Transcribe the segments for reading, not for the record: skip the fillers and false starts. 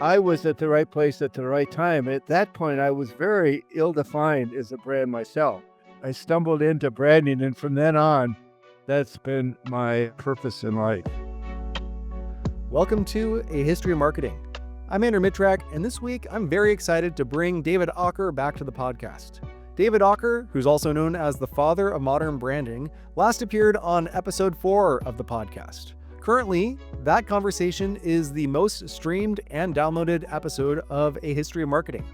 I was at the right place at the right time. At that point, I was very ill-defined as a brand myself. I stumbled into branding, and from then on, that's been my purpose in life. Welcome to A History of Marketing. I'm Andrew Mitrak, and this week I'm very excited to bring David Aaker back to the podcast. David Aaker, who's also known as the father of modern branding, last appeared on episode 4 of the podcast. Currently, that conversation is the most streamed and downloaded episode of A History of Marketing.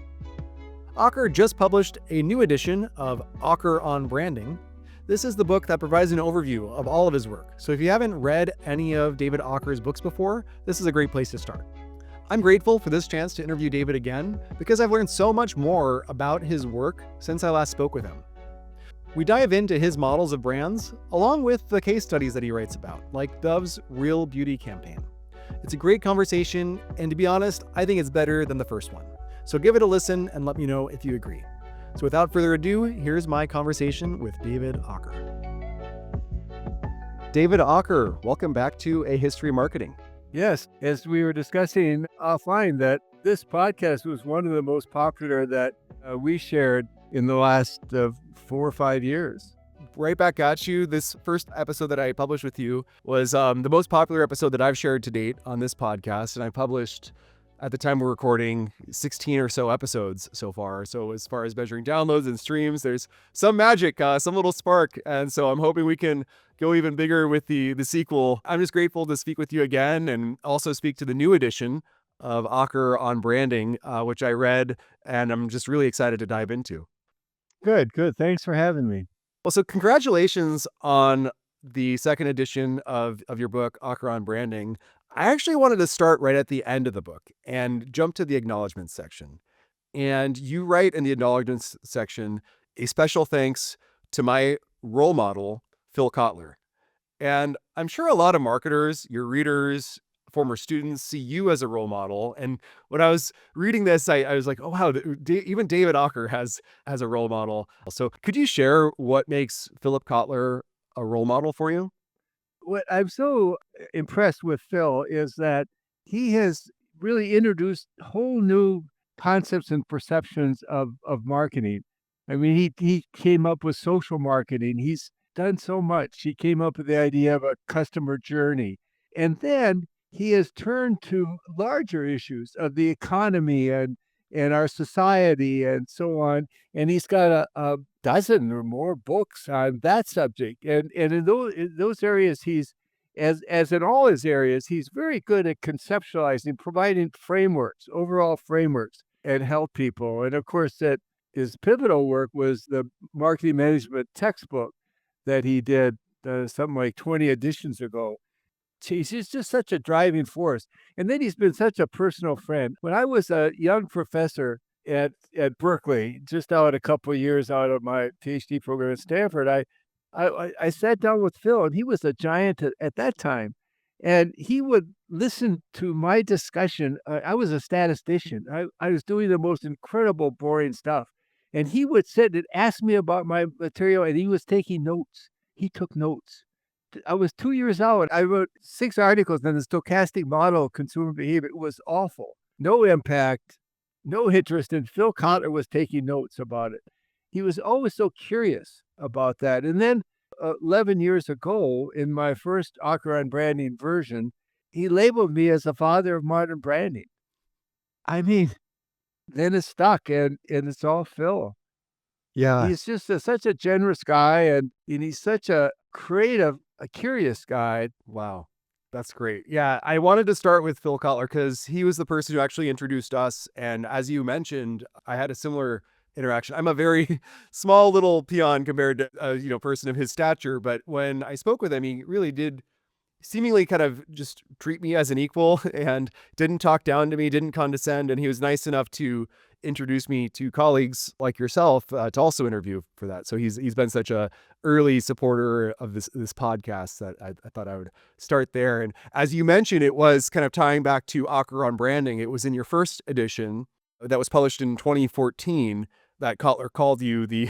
Aaker just published a new edition of Aaker on Branding. This is the book that provides an overview of all of his work. So if you haven't read any of David Aaker's books before, this is a great place to start. I'm grateful for this chance to interview David again because I've learned so much more about his work since I last spoke with him. We dive into his models of brands, along with the case studies that he writes about, like Dove's Real Beauty campaign. It's a great conversation, and to be honest, I think it's better than the first one. So give it a listen and let me know if you agree. So without further ado, here's my conversation with David Aaker. David Aaker, welcome back to A History of Marketing. Yes, as we were discussing offline, that this podcast was one of the most popular that we shared in the last 4 or 5 years. Right back at you. This first episode that I published with you was the most popular episode that I've shared to date on this podcast. And I published, at the time we're recording, 16 or so episodes so far. So as far as measuring downloads and streams, there's some magic, some little spark. And so I'm hoping we can go even bigger with the sequel. I'm just grateful to speak with you again and also speak to the new edition of Aaker on Branding, which I read, and I'm just really excited to dive into. Good. Thanks for having me. Well, so congratulations on the second edition of your book, Aaker on Branding. I actually wanted to start right at the end of the book and jump to the acknowledgments section. And you write in the acknowledgments section, a special thanks to my role model, Phil Kotler. And I'm sure a lot of marketers, your readers, former students see you as a role model. And when I was reading this, I was like, oh, wow, even David Aaker has a role model. So could you share what makes Philip Kotler a role model for you? What I'm so impressed with Phil is that he has really introduced whole new concepts and perceptions of marketing. I mean, he came up with social marketing. He's done so much. He came up with the idea of a customer journey. And then he has turned to larger issues of the economy and our society and so on. And he's got a dozen or more books on that subject. And in those areas, he's, as in all his areas, he's very good at conceptualizing, providing frameworks, overall frameworks, and help people. And of course, that his pivotal work was the marketing management textbook that he did something like 20 editions ago. He's just such a driving force. And then he's been such a personal friend. When I was a young professor at Berkeley, just out a couple of years out of my PhD program at Stanford, I sat down with Phil, and he was a giant at that time. And he would listen to my discussion. I was a statistician. I was doing the most incredible, boring stuff. And he would sit and ask me about my material, and he was taking notes. He took notes. I was 2 years out. I wrote 6 articles on the stochastic model of consumer behavior. It was awful. No impact, no interest. And Phil Kotler was taking notes about it. He was always so curious about that. And then 11 years ago, in my first Aaker on Branding version, he labeled me as the father of modern branding. I mean, then it's stuck, and it's all Phil. Yeah. He's just such a generous guy, and he's such a creative, a curious guy. Wow. That's great. Yeah, I wanted to start with Phil Kotler because he was the person who actually introduced us. And as you mentioned, I had a similar interaction. I'm a very small little peon compared to a person of his stature. But when I spoke with him, he really did seemingly kind of just treat me as an equal and didn't talk down to me, didn't condescend. And he was nice enough to introduce me to colleagues like yourself to also interview for that. So he's been such a early supporter of this podcast that I thought I would start there. And as you mentioned, it was kind of tying back to Aaker on Branding. It was in your first edition that was published in 2014 that Kotler called you the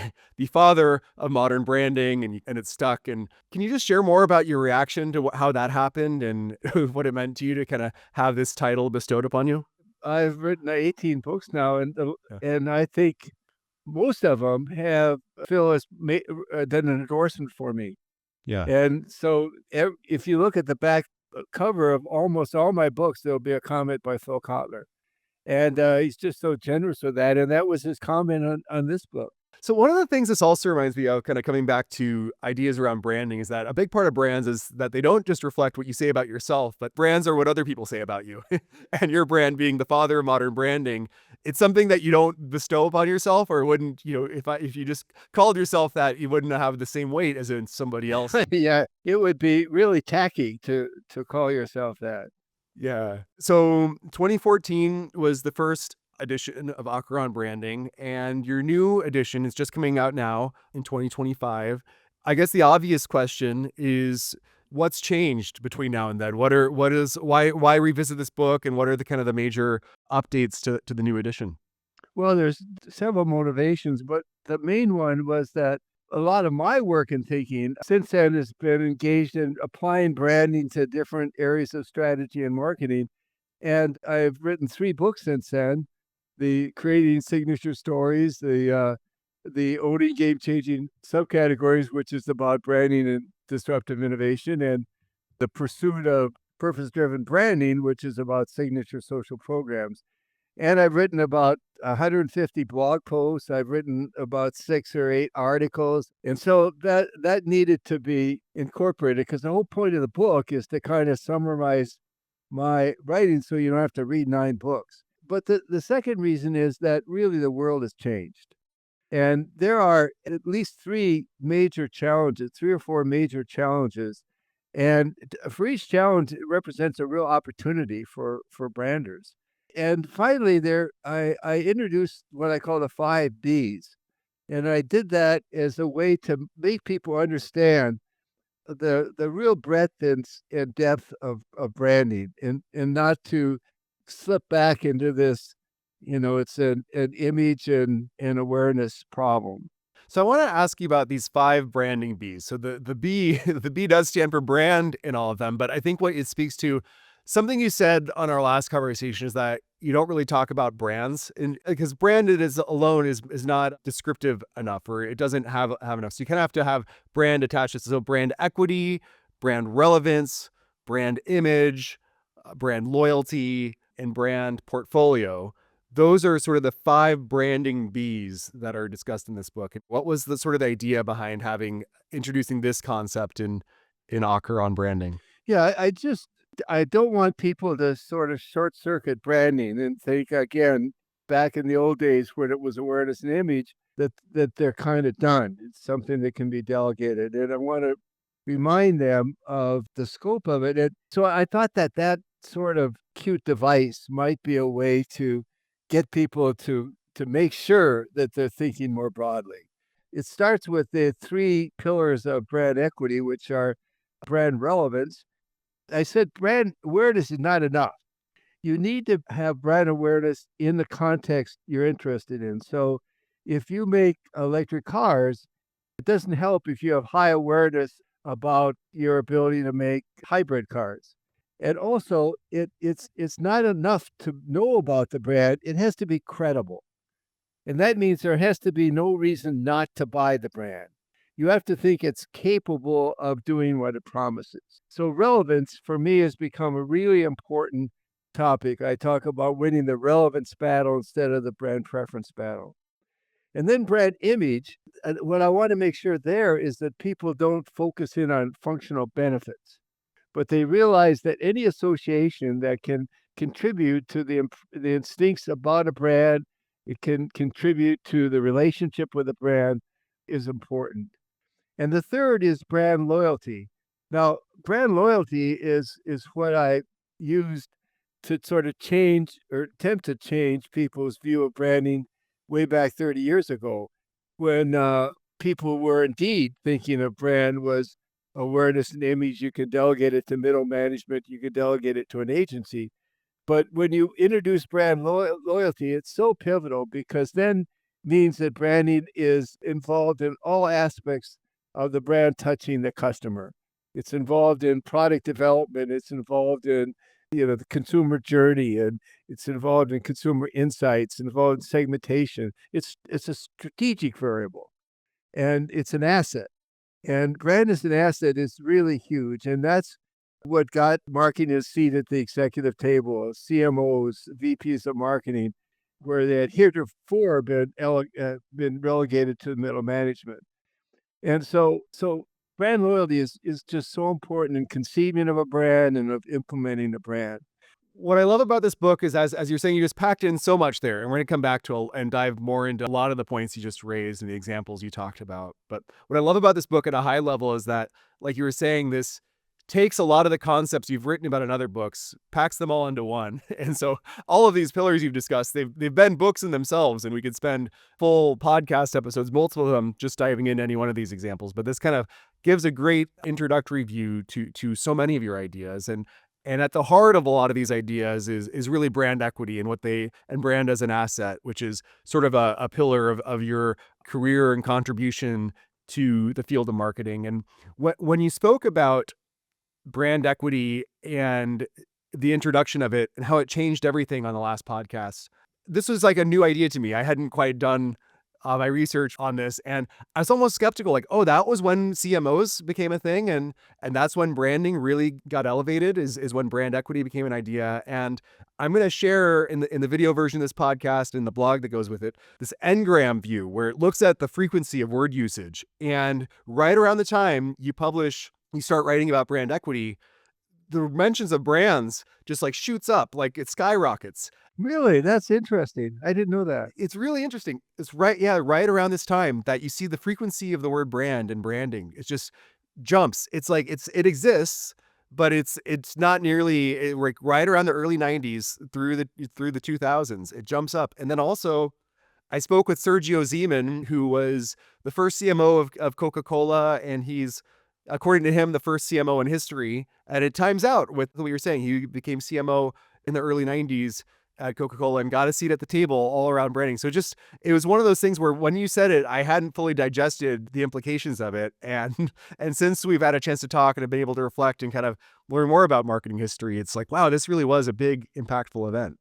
father of modern branding, and it stuck. And can you just share more about your reaction to how that happened and what it meant to you to kind of have this title bestowed upon you? I've written 18 books now, Yeah. and I think most of them have Phil has done an endorsement for me. Yeah. And so if you look at the back cover of almost all my books, there'll be a comment by Phil Kotler. And he's just so generous with that. And that was his comment on this book. So one of the things this also reminds me of, kind of coming back to ideas around branding, is that a big part of brands is that they don't just reflect what you say about yourself, but brands are what other people say about you. And your brand being the father of modern branding, it's something that you don't bestow upon yourself, or wouldn't, if you just called yourself that, you wouldn't have the same weight as in somebody else. Yeah, it would be really tacky to call yourself that. Yeah. So 2014 was the first edition of Acheron branding, and your new edition is just coming out now in 2025. I guess the obvious question is, what's changed between now and then? Why revisit this book, and what are the kind of the major updates to the new edition? Well, there's several motivations, but the main one was that a lot of my work and thinking since then has been engaged in applying branding to different areas of strategy and marketing. And I've written 3 books since then, the Creating Signature Stories, the Owning Game-Changing Subcategories, which is about branding and disruptive innovation, and The Pursuit of Purpose-Driven Branding, which is about signature social programs. And I've written about 150 blog posts. I've written about 6 or 8 articles. And so that needed to be incorporated because the whole point of the book is to kind of summarize my writing so you don't have to read 9 books. But the second reason is that really the world has changed. And there are at least 3 major challenges, 3 or 4 major challenges. And for each challenge, it represents a real opportunity for branders. And finally, I introduced what I call the 5 Bs. And I did that as a way to make people understand the real breadth and depth of branding, and not to slip back into this, it's an image and awareness problem. So I want to ask you about these 5 branding Bs. So the B the B does stand for brand in all of them, but I think what it speaks to, something you said on our last conversation, is that you don't really talk about brands, and because branded is alone is not descriptive enough, or it doesn't have enough. So you kind of have to have brand attached to it. So brand equity, brand relevance, brand image, brand loyalty, and brand portfolio. Those are sort of the 5 branding Bs that are discussed in this book. What was the sort of the idea behind introducing this concept in Acher on branding? Yeah, I don't want people to sort of short circuit branding and think again back in the old days when it was awareness and image that they're kind of done. It's something that can be delegated, and I want to remind them of the scope of it. And so I thought that sort of cute device might be a way to get people to make sure that they're thinking more broadly. It starts with the 3 pillars of brand equity, which are brand relevance. I said brand awareness is not enough. You need to have brand awareness in the context you're interested in. So if you make electric cars, it doesn't help if you have high awareness about your ability to make hybrid cars. And also, it's not enough to know about the brand. It has to be credible. And that means there has to be no reason not to buy the brand. You have to think it's capable of doing what it promises. So relevance for me has become a really important topic. I talk about winning the relevance battle instead of the brand preference battle. And then brand image, what I want to make sure there is that people don't focus in on functional benefits, but they realize that any association that can contribute to the instincts about a brand, it can contribute to the relationship with a brand, is important. And the third is brand loyalty. Now, brand loyalty is what I used to sort of change or attempt to change people's view of branding way back 30 years ago, when people were indeed thinking of brand was awareness and image. You could delegate it to middle management, you could delegate it to an agency. But when you introduce brand loyalty, it's so pivotal because then means that branding is involved in all aspects of the brand touching the customer. It's involved in product development. It's involved in the consumer journey, and it's involved in consumer insights, involved in segmentation. It's a strategic variable, and it's an asset. And brand as an asset is really huge. And that's what got marketing a seat at the executive table, CMOs, VPs of marketing, where they had heretofore been relegated to the middle management. And so brand loyalty is just so important in conceiving of a brand and of implementing a brand. What I love about this book is, as you're saying, you just packed in so much there, and we're going to come back to and dive more into a lot of the points you just raised and the examples you talked about. But what I love about this book at a high level is that, like you were saying, this takes a lot of the concepts you've written about in other books, packs them all into one. And so all of these pillars you've discussed, they've been books in themselves, and we could spend full podcast episodes, multiple of them, just diving into any one of these examples. But this kind of gives a great introductory view to so many of your ideas. And at the heart of a lot of these ideas is really brand equity and brand as an asset, which is sort of a pillar of your career and contribution to the field of marketing. And when you spoke about brand equity and the introduction of it and how it changed everything on the last podcast, this was like a new idea to me. I hadn't quite done my research on this, and I was almost skeptical, like, oh, that was when CMOs became a thing, and that's when branding really got elevated, is when brand equity became an idea. And I'm going to share in the video version of this podcast and the blog that goes with it, this engram view where it looks at the frequency of word usage. And right around the time you start writing about brand equity, the mentions of brands just like shoots up, like it skyrockets. Really? That's interesting. I didn't know that. It's really interesting. It's right around this time that you see the frequency of the word brand and branding. It just jumps. It's like it exists, but it's not nearly like right around the early 90s through the 2000s. It jumps up. And then also I spoke with Sergio Zeman, who was the first CMO of Coca-Cola, and he's, according to him, the first CMO in history. And it times out with what you were saying. He became CMO in the early 90s at Coca-Cola and got a seat at the table all around branding. So it was one of those things where when you said it, I hadn't fully digested the implications of it. And since we've had a chance to talk and have been able to reflect and kind of learn more about marketing history, it's like, wow, this really was a big, impactful event.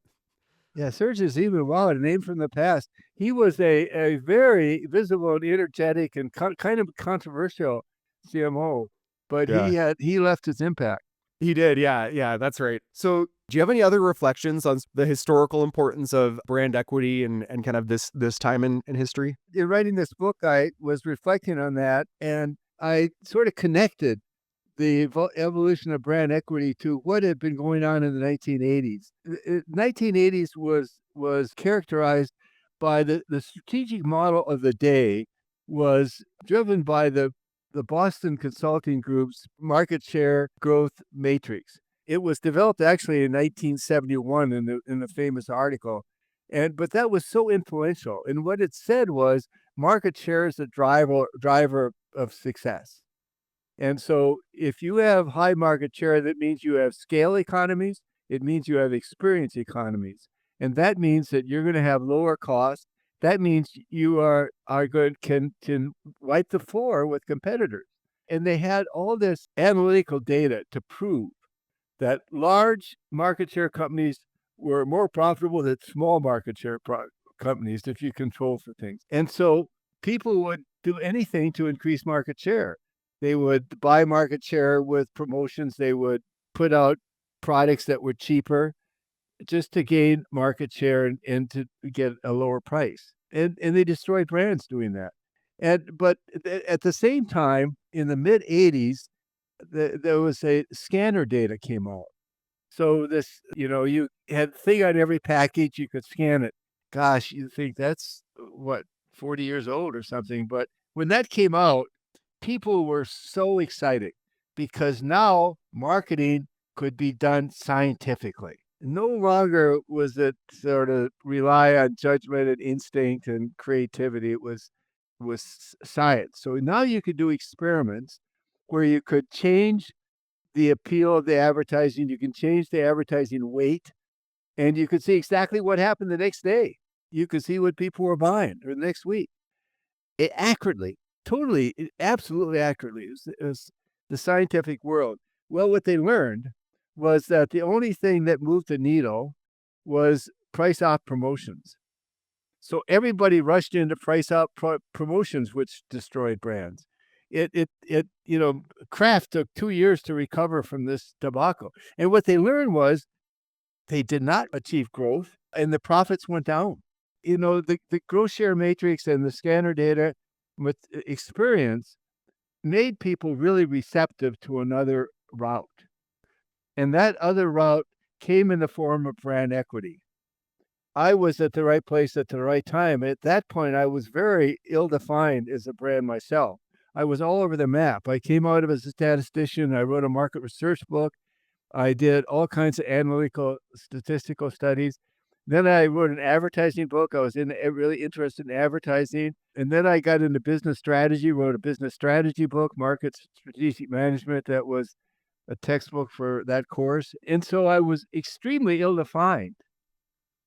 Yeah, Sergio Zeman, wow, a name from the past. He was a very visible and energetic and kind of controversial CMO, but Yeah. he left his impact. He did. Yeah, that's right. So do you have any other reflections on the historical importance of brand equity and kind of this time in history? In writing this book, I was reflecting on that, and I sort of connected the evolution of brand equity to what had been going on in the 1980s. The 1980s was characterized by the strategic model of the day was driven by the Boston Consulting Group's market share growth matrix. It was developed actually in 1971 in the famous article. But that was so influential. And what it said was market share is the driver of success. And so if you have high market share, that means you have scale economies. It means you have experience economies. And that means that you're going to have lower costs. That means you are good, can wipe the floor with competitors. And they had all this analytical data to prove that large market share companies were more profitable than small market share companies if you control for things. And so people would do anything to increase market share. They would buy market share with promotions. They would put out products that were cheaper just to gain market share and to get a lower price. And they destroyed brands doing that. But at the same time, in the mid 80s, there was a scanner data came out. So this, you had a thing on every package, you could scan it. Gosh, you think that's what, 40 years old or something. But when that came out, people were so excited because now marketing could be done scientifically. No longer was it sort of rely on judgment and instinct and creativity. It was science. So now you could do experiments where you could change the appeal of the advertising. You can change the advertising weight, and you could see exactly what happened the next day. You could see what people were buying or the next week. Accurately, absolutely accurately. It was the scientific world. Well, what they learned was that the only thing that moved the needle was price off promotions. So everybody rushed into price out promotions, which destroyed brands. Kraft took 2 years to recover from this debacle. And what they learned was they did not achieve growth and the profits went down. The growth share matrix and the scanner data with experience made people really receptive to another route. And that other route came in the form of brand equity. I was at the right place at the right time. At that point, I was very ill-defined as a brand myself. I was all over the map. I came out of as a statistician. I wrote a market research book. I did all kinds of analytical statistical studies. Then I wrote an advertising book. I was really interested in advertising. And then I got into business strategy, wrote a business strategy book, Market Strategic Management. That was a textbook for that course. And so I was extremely ill-defined.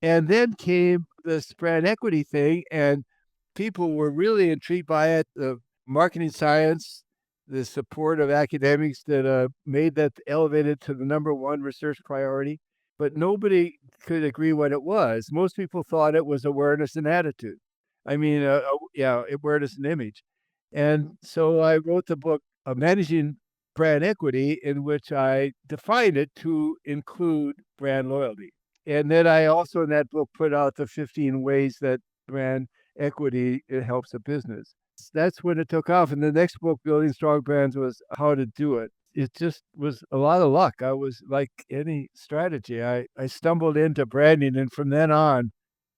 And then came this brand equity thing, and people were really intrigued by it. The marketing science, the support of academics that made that elevated to the number one research priority, but nobody could agree what it was. Most people thought it was awareness and attitude. I mean, awareness and image. And so I wrote the book, Managing Brand Equity, in which I defined it to include brand loyalty. And then I also in that book put out the 15 ways that brand equity it helps a business. That's when it took off. And the next book, Building Strong Brands, was how to do it. It just was a lot of luck. I was like any strategy. I stumbled into branding, and from then on,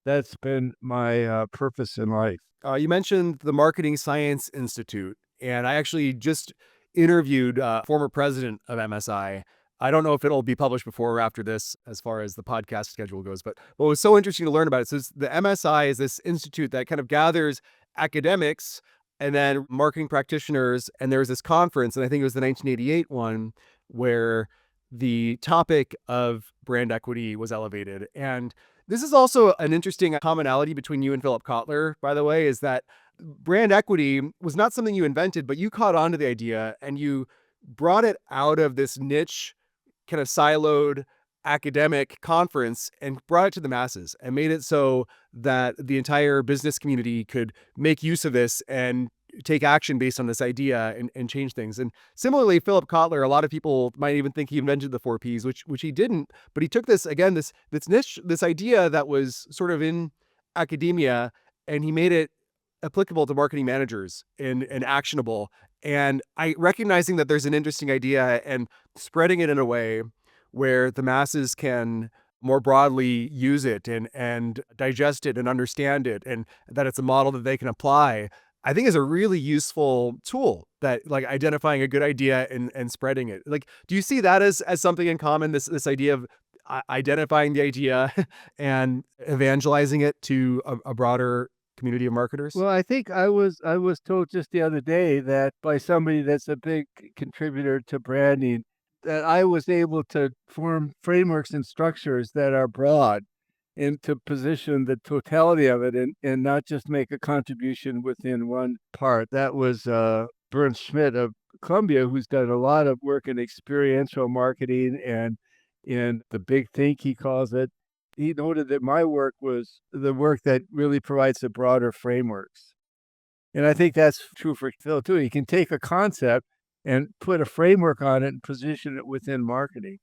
that's been my purpose in life. You mentioned the Marketing Science Institute, and I actually just interviewed former president of MSI. I don't know if it'll be published before or after this as far as the podcast schedule goes, but what was so interesting to learn about it is the MSI is this institute that kind of gathers academics and then marketing practitioners. And there was this conference, and I think it was the 1988 one, where the topic of brand equity was elevated. And this is also an interesting commonality between you and Philip Kotler, by the way, is that brand equity was not something you invented, but you caught on to the idea and you brought it out of this niche, kind of siloed academic conference and brought it to the masses and made it so that the entire business community could make use of this and take action based on this idea and change things. And similarly, Philip Kotler, a lot of people might even think he invented the 4Ps, which he didn't, but he took this, again, this niche, this idea that was sort of in academia, and he made it applicable to marketing managers and actionable. And recognizing that there's an interesting idea and spreading it in a way where the masses can more broadly use it and digest it and understand it, and that it's a model that they can apply, I think is a really useful tool, that like identifying a good idea and spreading it. Like, do you see that as something in common, this idea of identifying the idea and evangelizing it to a broader community of marketers? Well, I think I was told just the other day that by somebody that's a big contributor to branding, that I was able to form frameworks and structures that are broad and to position the totality of it and not just make a contribution within one part. That was Bernd Schmidt of Columbia, who's done a lot of work in experiential marketing and in the big think, he calls it. He noted that my work was the work that really provides the broader frameworks. And I think that's true for Phil too. You can take a concept and put a framework on it and position it within marketing.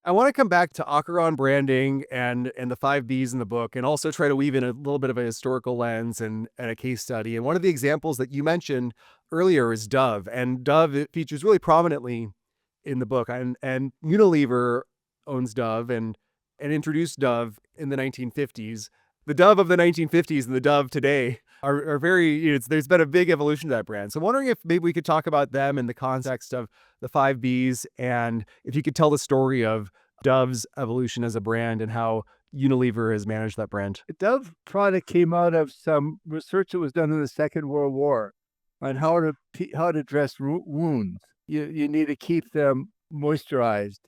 I want to come back to Aaker branding and the 5Bs in the book, and also try to weave in a little bit of a historical lens and a case study. And one of the examples that you mentioned earlier is Dove, and Dove, it features really prominently in the book. And Unilever owns Dove and introduced Dove in the 1950s. The Dove of the 1950s and the Dove today are very, there's been a big evolution to that brand. So I'm wondering if maybe we could talk about them in the context of the 5Bs, and if you could tell the story of Dove's evolution as a brand and how Unilever has managed that brand. The Dove product came out of some research that was done in the Second World War on how to dress wounds. You need to keep them moisturized.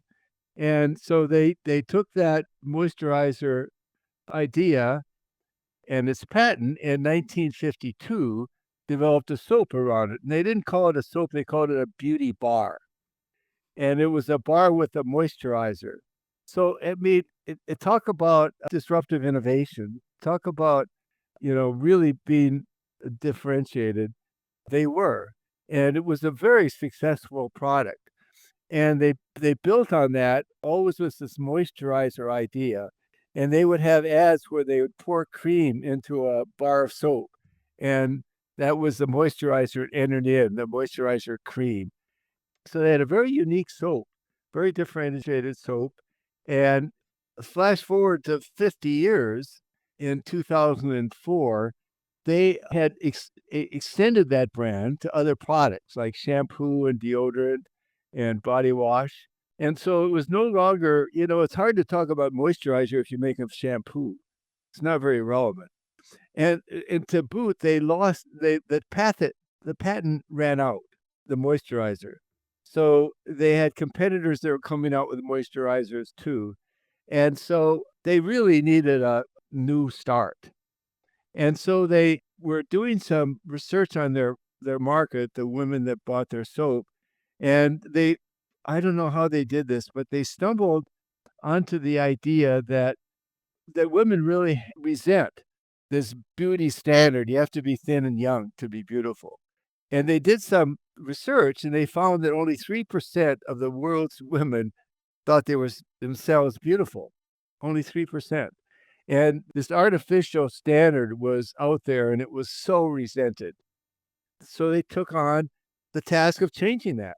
And so they took that moisturizer idea and its patent in 1952, developed a soap around it. And they didn't call it a soap, they called it a beauty bar. and it was a bar with a moisturizer. So I mean, it talk about disruptive innovation. Talk about really being differentiated. They were, and it was a very successful product. And they built on that always with this moisturizer idea. And they would have ads where they would pour cream into a bar of soap, and that was the moisturizer entered in, the moisturizer cream. So they had a very unique soap, very differentiated soap. And flash forward to 50 years in 2004, they had extended that brand to other products like shampoo and deodorant and body wash. And so it was no longer, it's hard to talk about moisturizer if you make a shampoo. It's not very relevant. And to boot, they lost the patent ran out, the moisturizer. So they had competitors that were coming out with moisturizers too. And so they really needed a new start. And so they were doing some research on their market, the women that bought their soap. And I don't know how they did this, but they stumbled onto the idea that women really resent this beauty standard. You have to be thin and young to be beautiful. And they did some research and they found that only 3% of the world's women thought they were themselves beautiful. Only 3%. And this artificial standard was out there and it was so resented. So they took on the task of changing that.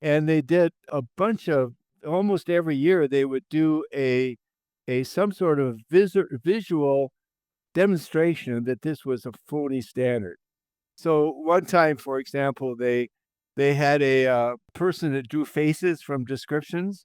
And they did a bunch of almost every year they would do a some sort of visual demonstration that this was a phony standard. So one time, for example, they had a person that drew faces from descriptions,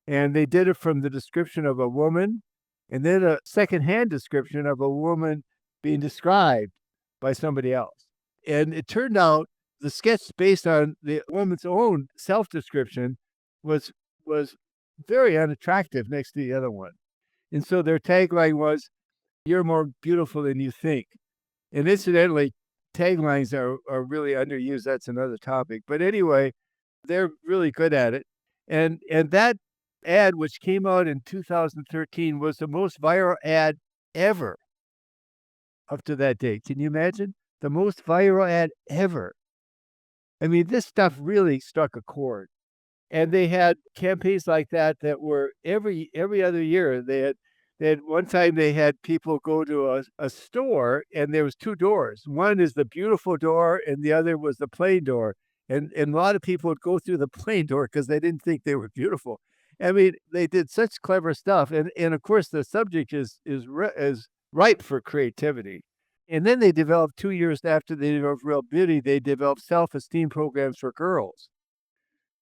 and they did it from the description of a woman, and then a secondhand description of a woman being described by somebody else. And it turned out the sketch based on the woman's own self-description was was very unattractive next to the other one. And so their tagline was, "You're more beautiful than you think." And incidentally, taglines are really underused. That's another topic. But anyway, they're really good at it. And that ad, which came out in 2013, was the most viral ad ever up to that date. Can you imagine? The most viral ad ever. I mean, this stuff really struck a chord. And they had campaigns like that were every other year. They had one time they had people go to a store and there was two doors. One is the beautiful door and the other was the plain door. And a lot of people would go through the plain door because they didn't think they were beautiful. I mean, they did such clever stuff. And of course the subject is ripe for creativity. And then they developed 2 years after they developed Real Beauty, they developed self-esteem programs for girls.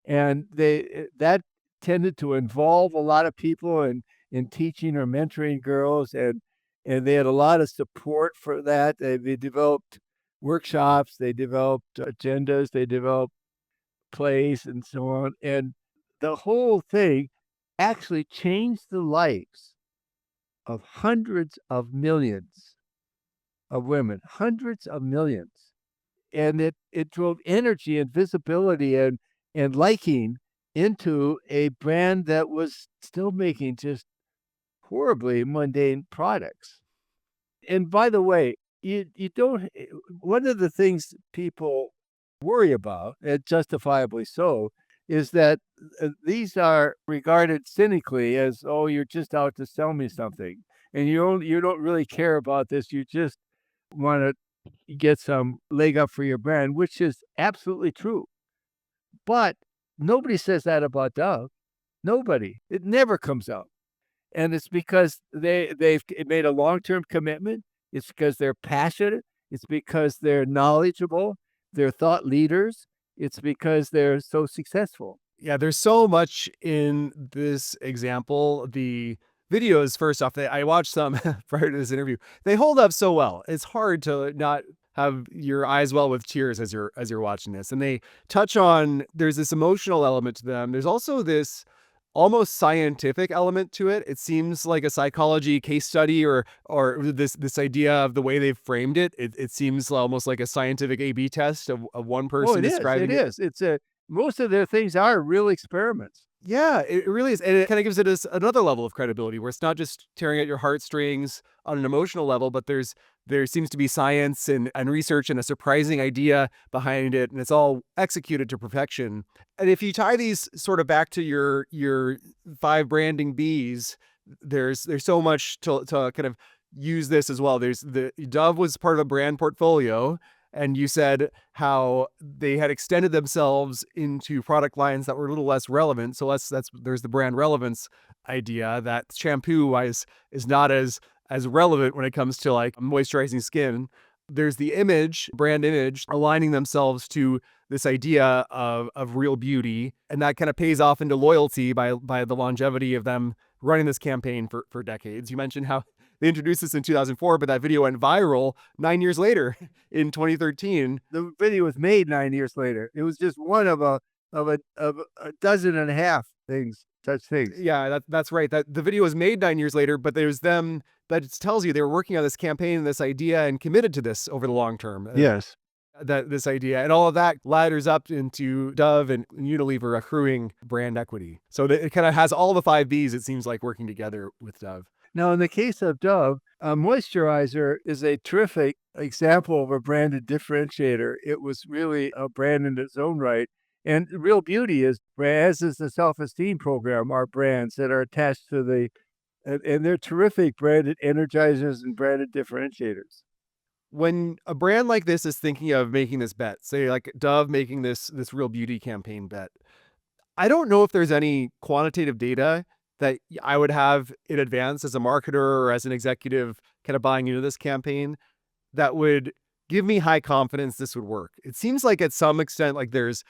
And that tended to involve a lot of people in teaching or mentoring girls, and they had a lot of support for that. They developed workshops, they developed agendas, they developed plays, and so on. And the whole thing actually changed the lives of hundreds of millions of women, hundreds of millions. And it drove energy and visibility and liking into a brand that was still making just horribly mundane products. And by the way, you don't one of the things people worry about, and justifiably so, is that these are regarded cynically as, "Oh, you're just out to sell me something, and you don't really care about this. You just wanna get some leg up for your brand," which is absolutely true. But nobody says that about Dove. Nobody. It never comes out. And it's because they've made a long-term commitment. It's because they're passionate. It's because they're knowledgeable. They're thought leaders. It's because they're so successful. Yeah, there's so much in this example. The videos, first off, I watched some prior to this interview. They hold up so well. It's hard to not have your eyes well with tears as you're watching this. And they touch on there's this emotional element to them. There's also this almost scientific element to it. It seems like a psychology case study or this idea of the way they've framed it. It seems almost like a scientific A/B test of one Oh, person it is. It describing it. is. most of their things are real experiments. Yeah, it really is. And it kind of gives it another level of credibility where it's not just tearing at your heartstrings on an emotional level, but there seems to be science and research and a surprising idea behind it, and it's all executed to perfection. And if you tie these sort of back to your five branding Bs, there's so much to kind of use this as well. There's the Dove was part of a brand portfolio, and you said how they had extended themselves into product lines that were a little less relevant. So there's the brand relevance idea that shampoo wise is not as relevant when it comes to like moisturizing skin. There's the brand image, aligning themselves to this idea of real beauty, and that kind of pays off into loyalty by the longevity of them running this campaign for decades. You mentioned how they introduced this in 2004, but that video went viral 9 years later in 2013. The video was made 9 years later. It was just one of a dozen and a half such things. Yeah, that's right. That the video was made 9 years later, but there's them that it tells you they were working on this campaign and this idea and committed to this over the long term. Yes. That this idea and all of that ladders up into Dove and Unilever accruing brand equity. So it kind of has all the five Bs, it seems like, working together with Dove. Now, in the case of Dove, a moisturizer is a terrific example of a branded differentiator. It was really a brand in its own right. And Real Beauty is, as is the self-esteem program, are brands that are attached to and they're terrific branded energizers and branded differentiators. When a brand like this is thinking of making this bet, say like Dove making this Real Beauty campaign bet, I don't know if there's any quantitative data that I would have in advance as a marketer or as an executive kind of buying into this campaign that would give me high confidence this would work. It seems like at some extent, like there's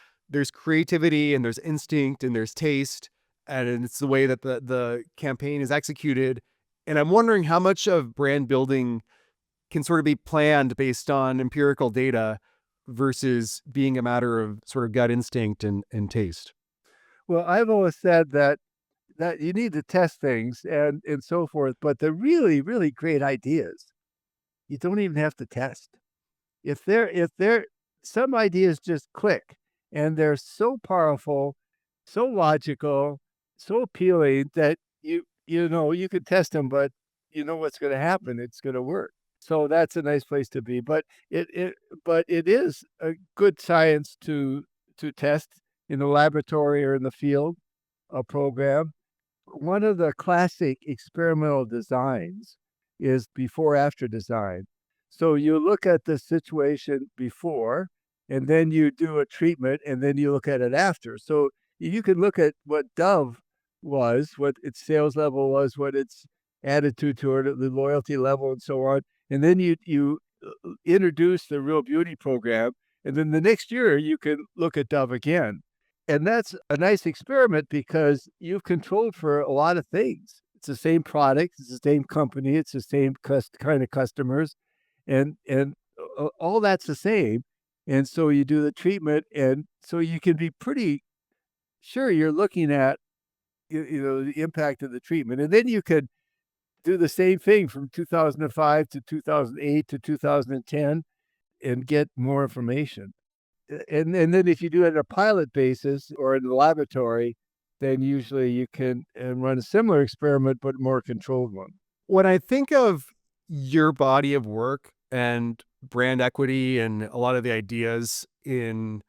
creativity and there's instinct and there's taste, and it's the way that the campaign is executed. And I'm wondering how much of brand building can sort of be planned based on empirical data versus being a matter of sort of gut instinct and taste. Well, I've always said that you need to test things and so forth, but the really, really great ideas, you don't even have to test. If they're some ideas just click and they're so powerful, so logical, so appealing that you could test them, but you know what's going to happen. It's going to work. So that's a nice place to be. But it is a good science to test in the laboratory or in the field, a program. One of the classic experimental designs is before after design. So you look at the situation before, and then you do a treatment, and then you look at it after. So you can look at what Dove was, what its sales level was, what its attitude toward it, the loyalty level, and so on. And then you introduce the Real Beauty program, and then the next year you can look at Dove again. And that's a nice experiment because you've controlled for a lot of things. It's the same product, it's the same company, it's the same kind of customers, and all that's the same. And so you do the treatment, and so you can be pretty sure you're looking at the impact of the treatment. And then you could do the same thing from 2005 to 2008 to 2010 and get more information. And then if you do it on a pilot basis or in the laboratory, then usually you can run a similar experiment, but more controlled one. When I think of your body of work and brand equity and a lot of the ideas in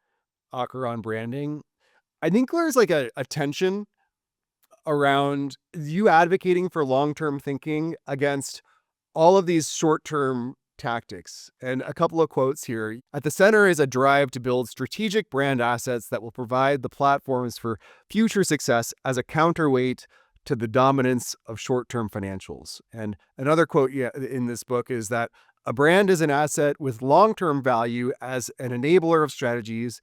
Aaker on branding, I think there's like a tension around you advocating for long-term thinking against all of these short-term tactics. And a couple of quotes here. At the center is a drive to build strategic brand assets that will provide the platforms for future success as a counterweight to the dominance of short-term financials. And another quote in this book is that a brand is an asset with long-term value as an enabler of strategies,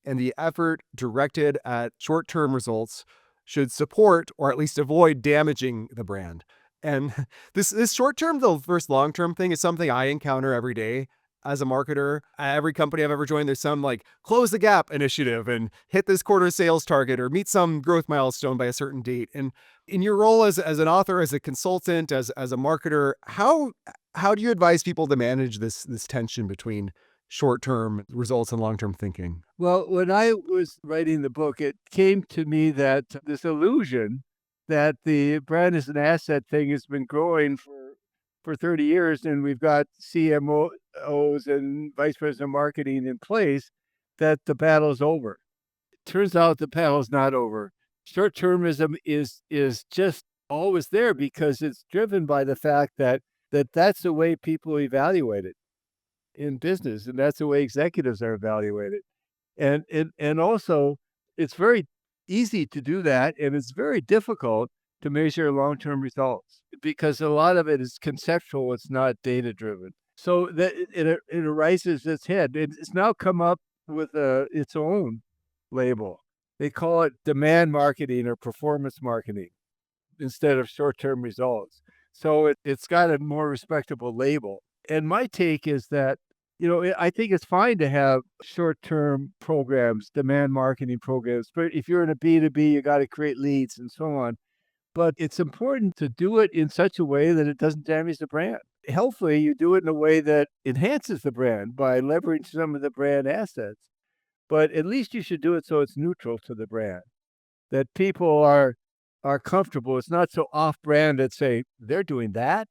and the effort directed at short-term results should support or at least avoid damaging the brand. And this short-term versus long-term thing is something I encounter every day as a marketer. At every company I've ever joined, there's some like close the gap initiative and hit this quarter sales target or meet some growth milestone by a certain date. And in your role as an author, as a consultant, as a marketer, how do you advise people to manage this tension between short-term results and long-term thinking? Well, when I was writing the book, it came to me that this illusion that the brand is an asset thing has been growing for 30 years, and we've got CMOs and vice president of marketing in place, that the battle's over. Turns out the battle's not over. Short-termism is just always there because it's driven by the fact that that's the way people evaluate it in business, and that's the way executives are evaluated. And also, it's very easy to do that, and it's very difficult to measure long-term results because a lot of it is conceptual, it's not data-driven. So that it arises its head. It's now come up with its own label. They call it demand marketing or performance marketing instead of short-term results. So it's got a more respectable label. And my take is that, I think it's fine to have short-term programs, demand marketing programs, but if you're in a B2B, you got to create leads and so on. But it's important to do it in such a way that it doesn't damage the brand. Hopefully, you do it in a way that enhances the brand by leveraging some of the brand assets. But at least you should do it so it's neutral to the brand, that people are comfortable. It's not so off-brand that say they're doing that.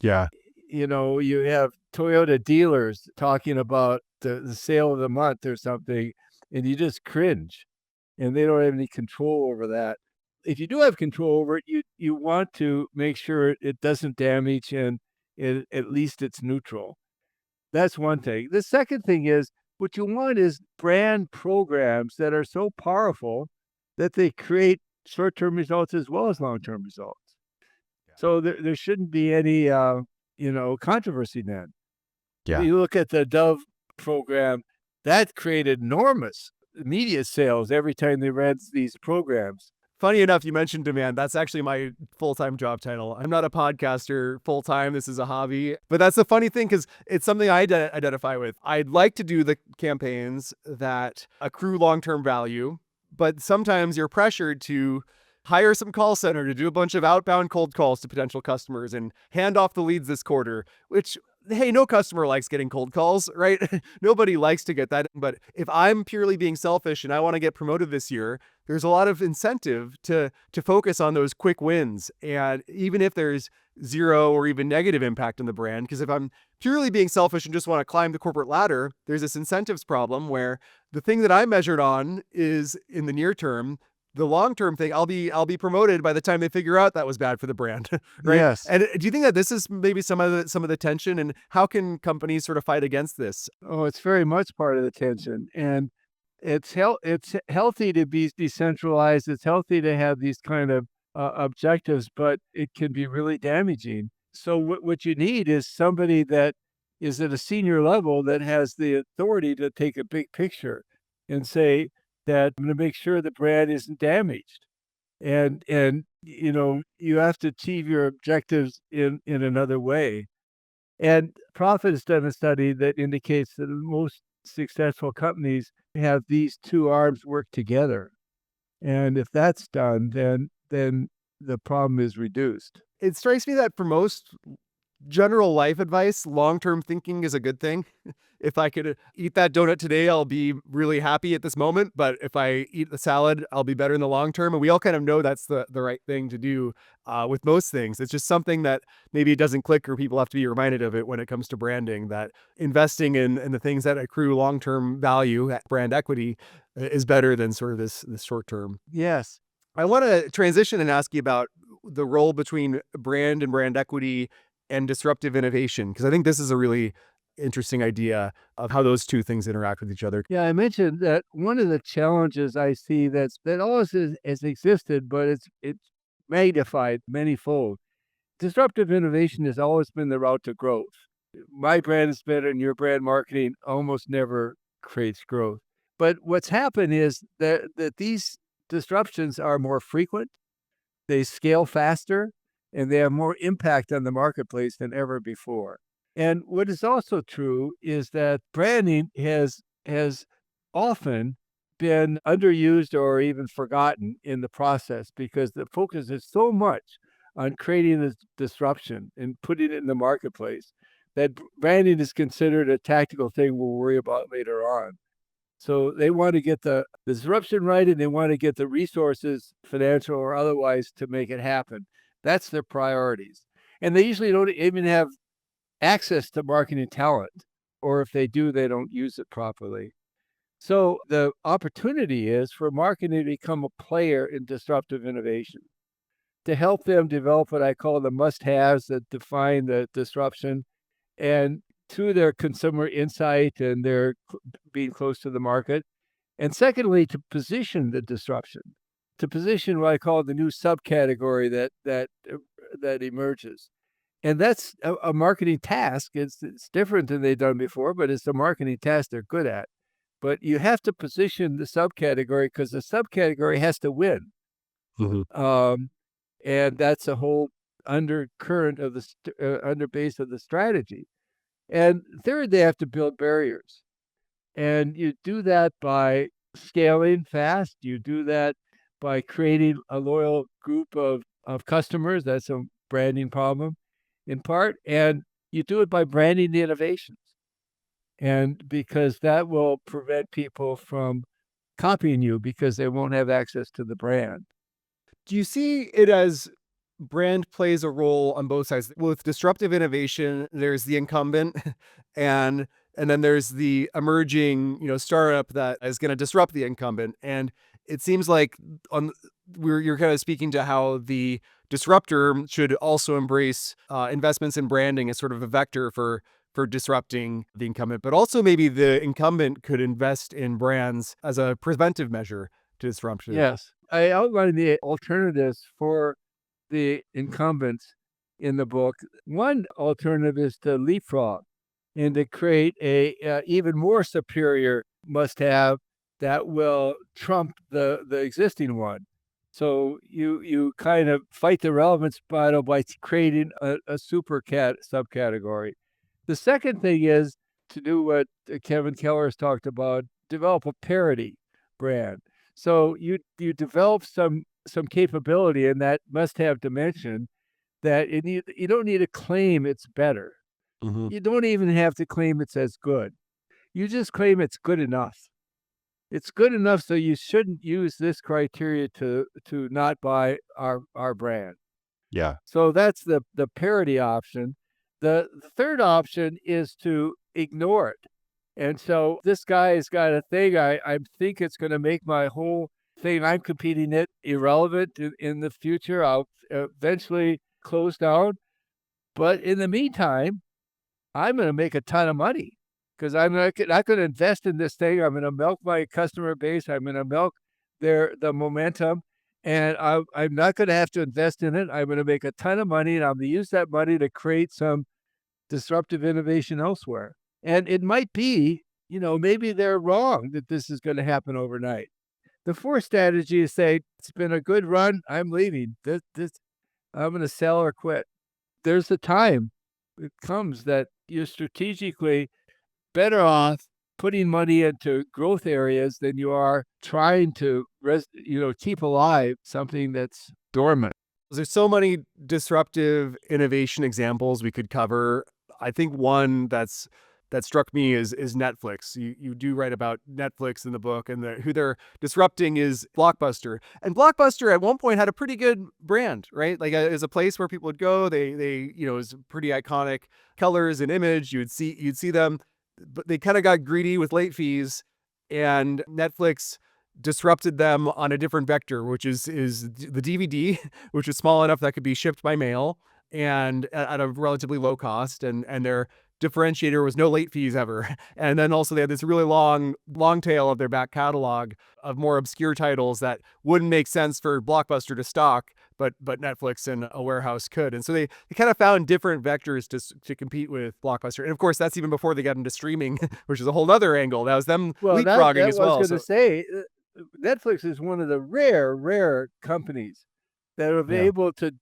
Yeah. You have Toyota dealers talking about the sale of the month or something, and you just cringe, and they don't have any control over that. If you do have control over it, you want to make sure it doesn't damage and at least it's neutral. That's one thing. The second thing is what you want is brand programs that are so powerful that they create short-term results as well as long-term results. So there shouldn't be any controversy then. Yeah. You look at the Dove program, that created enormous media sales every time they ran these programs. Funny enough, you mentioned demand. That's actually my full-time job title. I'm not a podcaster full-time. This is a hobby. But that's the funny thing because it's something I identify with. I'd like to do the campaigns that accrue long-term value, but sometimes you're pressured to hire some call center to do a bunch of outbound cold calls to potential customers and hand off the leads this quarter, which, hey, no customer likes getting cold calls, right? Nobody likes to get that. But if I'm purely being selfish and I want to get promoted this year, there's a lot of incentive to focus on those quick wins. And even if there's zero or even negative impact on the brand, because if I'm purely being selfish and just want to climb the corporate ladder, there's this incentives problem where the thing that I measured on is in the near term. The long-term thing, I'll be promoted by the time they figure out that was bad for the brand, right? Yes. And do you think that this is maybe some of the tension, and how can companies sort of fight against this? Oh, it's very much part of the tension, and it's healthy to be decentralized. It's healthy to have these kind of objectives, but it can be really damaging. So what you need is somebody that is at a senior level that has the authority to take a big picture and say that I'm going to make sure the brand isn't damaged. And you have to achieve your objectives in another way. And Profit has done a study that indicates that most successful companies have these two arms work together. And if that's done, then the problem is reduced. It strikes me that for most general life advice, long-term thinking is a good thing. If I could eat that donut today, I'll be really happy at this moment. But if I eat the salad, I'll be better in the long term. And we all kind of know that's the right thing to do with most things. It's just something that maybe it doesn't click or people have to be reminded of it when it comes to branding, that investing in the things that accrue long-term value, brand equity, is better than sort of this short term. Yes. I want to transition and ask you about the role between brand and brand equity and disruptive innovation, because I think this is a really interesting idea of how those two things interact with each other. Yeah, I mentioned that one of the challenges I see that always has existed, but it's magnified manyfold. Disruptive innovation has always been the route to growth. My brand is better and your brand marketing almost never creates growth. But what's happened is that these disruptions are more frequent, they scale faster, and they have more impact on the marketplace than ever before. And what is also true is that branding has often been underused or even forgotten in the process because the focus is so much on creating this disruption and putting it in the marketplace that branding is considered a tactical thing we'll worry about later on. So they want to get the disruption right, and they want to get the resources, financial or otherwise, to make it happen. That's their priorities. And they usually don't even have access to marketing talent, or if they do, they don't use it properly. So the opportunity is for marketing to become a player in disruptive innovation, to help them develop what I call the must-haves that define the disruption, and through their consumer insight and their being close to the market. And secondly, to position the disruption, to position what I call the new subcategory that emerges. And that's a marketing task. It's different than they've done before, but it's a marketing task they're good at. But you have to position the subcategory because the subcategory has to win. And that's a whole undercurrent of the underbase of the strategy. And third, they have to build barriers. And you do that by scaling fast. You do that by creating a loyal group of customers. That's a branding problem in part. And you do it by branding the innovations. And because that will prevent people from copying you because they won't have access to the brand. Do you see it as brand plays a role on both sides? With disruptive innovation, there's the incumbent and then there's the emerging, startup that is going to disrupt the incumbent. And it seems like you're kind of speaking to how the disruptor should also embrace investments in branding as sort of a vector for disrupting the incumbent, but also maybe the incumbent could invest in brands as a preventive measure to disruption. Yes. I outlined the alternatives for the incumbents in the book. One alternative is to leapfrog and to create a even more superior must-have that will trump the existing one. So you kind of fight the relevance battle by creating a super subcategory. The second thing is to do what Kevin Keller has talked about: develop a parity brand. So you develop some capability in that must-have dimension that you don't need to claim it's better. You don't even have to claim it's as good. You just claim it's good enough. It's good enough, so you shouldn't use this criteria to not buy our brand. Yeah. So that's the parity option. The third option is to ignore it. And so this guy has got a thing. I think it's going to make my whole thing I'm competing it irrelevant in the future. I'll eventually close down. But in the meantime, I'm going to make a ton of money because I'm not going to invest in this thing. I'm going to milk my customer base. I'm going to milk the momentum. And I'm not going to have to invest in it. I'm going to make a ton of money, and I'm going to use that money to create some disruptive innovation elsewhere. And it might be, maybe they're wrong that this is going to happen overnight. The fourth strategy is say, it's been a good run. I'm leaving. This I'm going to sell or quit. There's a time it comes that you're strategically better off putting money into growth areas than you are trying to keep alive something that's dormant. There's so many disruptive innovation examples we could cover. I think one that struck me is Netflix. You do write about Netflix in the book, and who they're disrupting is Blockbuster. And Blockbuster at one point had a pretty good brand, right? Like as a place where people would go. They it was pretty iconic colors and image. You'd see them, but they kind of got greedy with late fees, and Netflix disrupted them on a different vector, which is the DVD, which is small enough that could be shipped by mail and at a relatively low cost, and their differentiator was no late fees ever. And then also they had this really long tail of their back catalog of more obscure titles that wouldn't make sense for Blockbuster to stock, but Netflix and a warehouse could. And so they kind of found different vectors to compete with Blockbuster. And of course, that's even before they got into streaming, which is a whole other angle. That was them leapfrogging as well. I was going to say, Netflix is one of the rare companies that are able to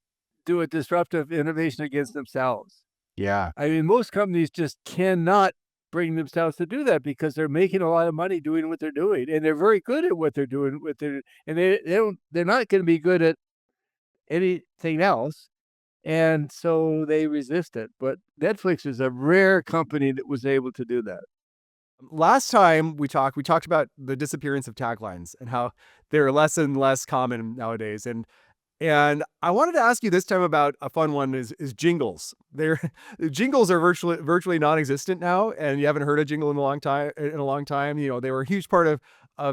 do a disruptive innovation against themselves. Yeah. I mean, most companies just cannot bring themselves to do that because they're making a lot of money doing what they're doing, and they're very good at what they're doing and they're not going to be good at anything else. And so they resist it. But Netflix is a rare company that was able to do that. Last time we talked about the disappearance of taglines and how they're less and less common nowadays. And I wanted to ask you this time about a fun one is jingles. They're jingles are virtually non-existent now, and you haven't heard a jingle in a long time. They were a huge part of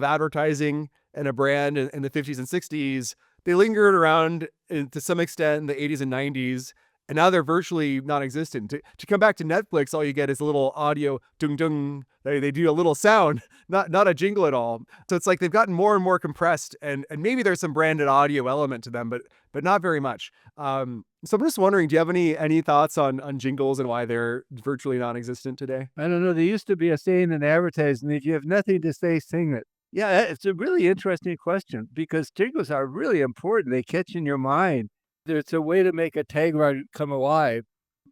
advertising and a brand in the 50s and 60s. They lingered around to some extent in the 80s and 90s, and now they're virtually non-existent. To come back to Netflix, all you get is a little audio dung dung. They do a little sound, not a jingle at all. So it's like they've gotten more and more compressed, and maybe there's some branded audio element to them, but not very much. So I'm just wondering, do you have any thoughts on jingles and why they're virtually non-existent today? I don't know. There used to be a saying in advertising, if you have nothing to say, sing it. Yeah, it's a really interesting question because jingles are really important. They catch in your mind. There's a way to make a tagline come alive.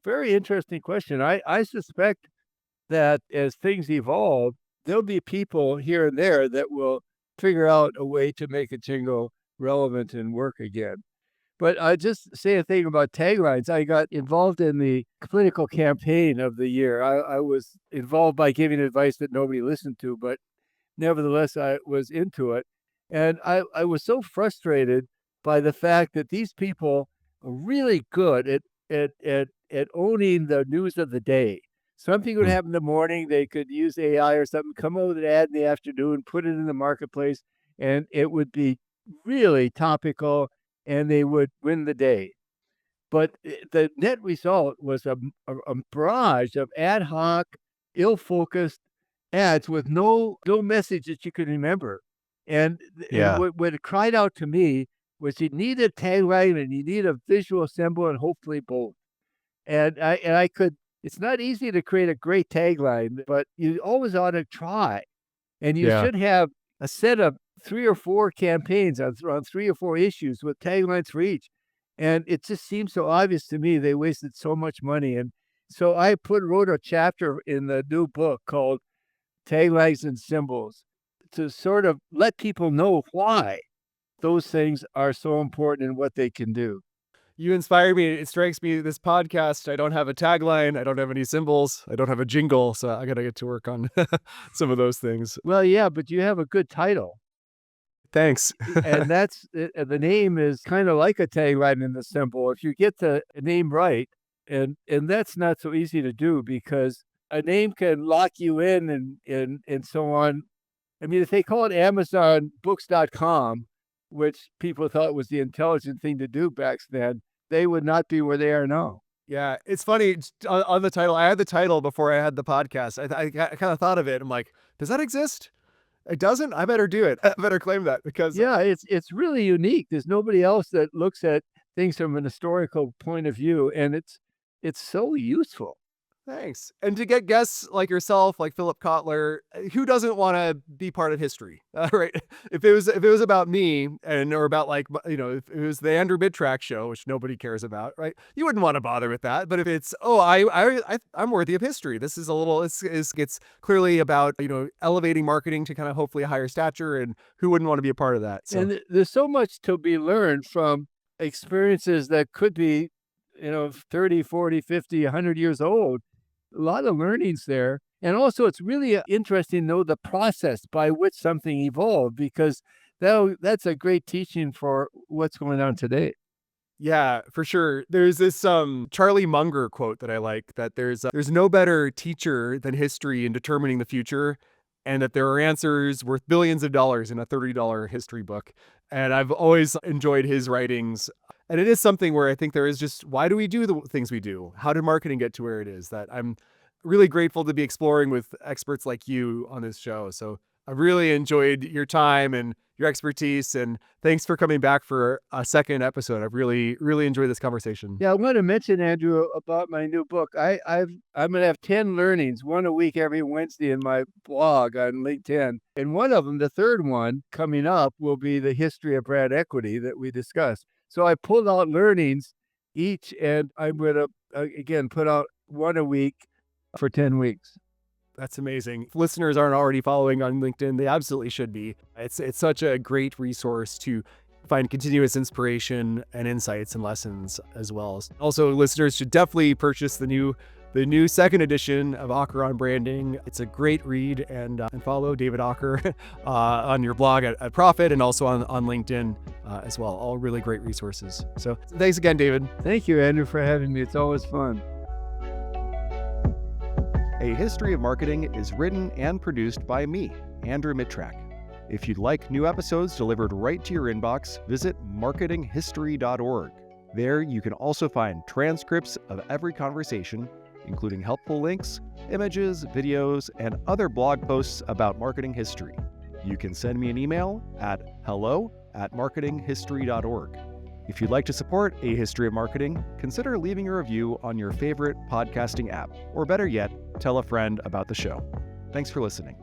Very interesting question. I suspect that as things evolve, there'll be people here and there that will figure out a way to make a jingle relevant and work again. But I just say a thing about taglines. I got involved in the political campaign of the year. I was involved by giving advice that nobody listened to, but nevertheless, I was into it. And I was so frustrated by the fact that these people are really good at owning the news of the day. Something would Hmm. happen in the morning, they could use AI or something, come up with an ad in the afternoon, put it in the marketplace, and it would be really topical and they would win the day. But the net result was a barrage of ad hoc, ill-focused ads with no message that you could remember. And Yeah. what it cried out to me was you need a tagline and you need a visual symbol and hopefully both. And I could it's not easy to create a great tagline, but you always ought to try. And you Yeah. should have a set of 3 or 4 campaigns on 3 or 4 issues with taglines for each. And it just seems so obvious to me they wasted so much money, and so I wrote a chapter in the new book called Taglines and Symbols to sort of let people know why those things are so important and what they can do. You inspire me. It strikes me this podcast, I don't have a tagline, I don't have any symbols, I don't have a jingle, so I gotta get to work on some of those things. Well, yeah, but you have a good title. Thanks. And that's the name is kinda like a tagline in the symbol. If you get the name right, and that's not so easy to do because a name can lock you in and so on. I mean, if they call it AmazonBooks.com, which people thought was the intelligent thing to do back then, they would not be where they are now. Yeah, it's funny, on the title, I had the title before I had the podcast. I kinda thought of it, I'm like, "Does that exist? It doesn't? I better do it. I better claim that because" Yeah, it's really unique. There's nobody else that looks at things from an historical point of view, and it's so useful. Thanks. And to get guests like yourself, like Philip Kotler, who doesn't want to be part of history, right? If it was about me and or about like if it was the Andrew Mitrak show, which nobody cares about, right? You wouldn't want to bother with that. But if it's I'm worthy of history. This is a little it's clearly about elevating marketing to kind of hopefully a higher stature, and who wouldn't want to be a part of that? So And there's so much to be learned from experiences that could be, 30, 40, 50, 100 years old. A lot of learnings there. And also, it's really interesting to know the process by which something evolved because that's a great teaching for what's going on today. yeah, for sure. There's this Charlie Munger quote that I like that there's no better teacher than history in determining the future, and that there are answers worth billions of dollars in a $30 history book. And I've always enjoyed his writings. And it is something where I think there is just why do we do the things we do? How did marketing get to where it is? That I'm really grateful to be exploring with experts like you on this show. So I've really enjoyed your time and your expertise, and thanks for coming back for a second episode. I've really, really enjoyed this conversation. Yeah, I want to mention, Andrew, about my new book. I'm going to have 10 learnings, one a week every Wednesday in my blog on LinkedIn. And one of them, the third one coming up, will be the history of brand equity that we discussed. So I pulled out learnings each, and I'm going to, again, put out one a week for 10 weeks. That's amazing. If listeners aren't already following on LinkedIn, they absolutely should be. It's such a great resource to find continuous inspiration and insights and lessons as well. Also, listeners should definitely purchase the new second edition of Aaker on Branding. It's a great read, and follow David Aaker on your blog at Profit, and also on LinkedIn as well. All really great resources. So thanks again, David. Thank you, Andrew, for having me. It's always fun. A History of Marketing is written and produced by me, Andrew Mitrak. If you'd like new episodes delivered right to your inbox, visit marketinghistory.org. There you can also find transcripts of every conversation, including helpful links, images, videos, and other blog posts about marketing history. You can send me an email at hello@marketinghistory.org. If you'd like to support A History of Marketing, consider leaving a review on your favorite podcasting app, or better yet, tell a friend about the show. Thanks for listening.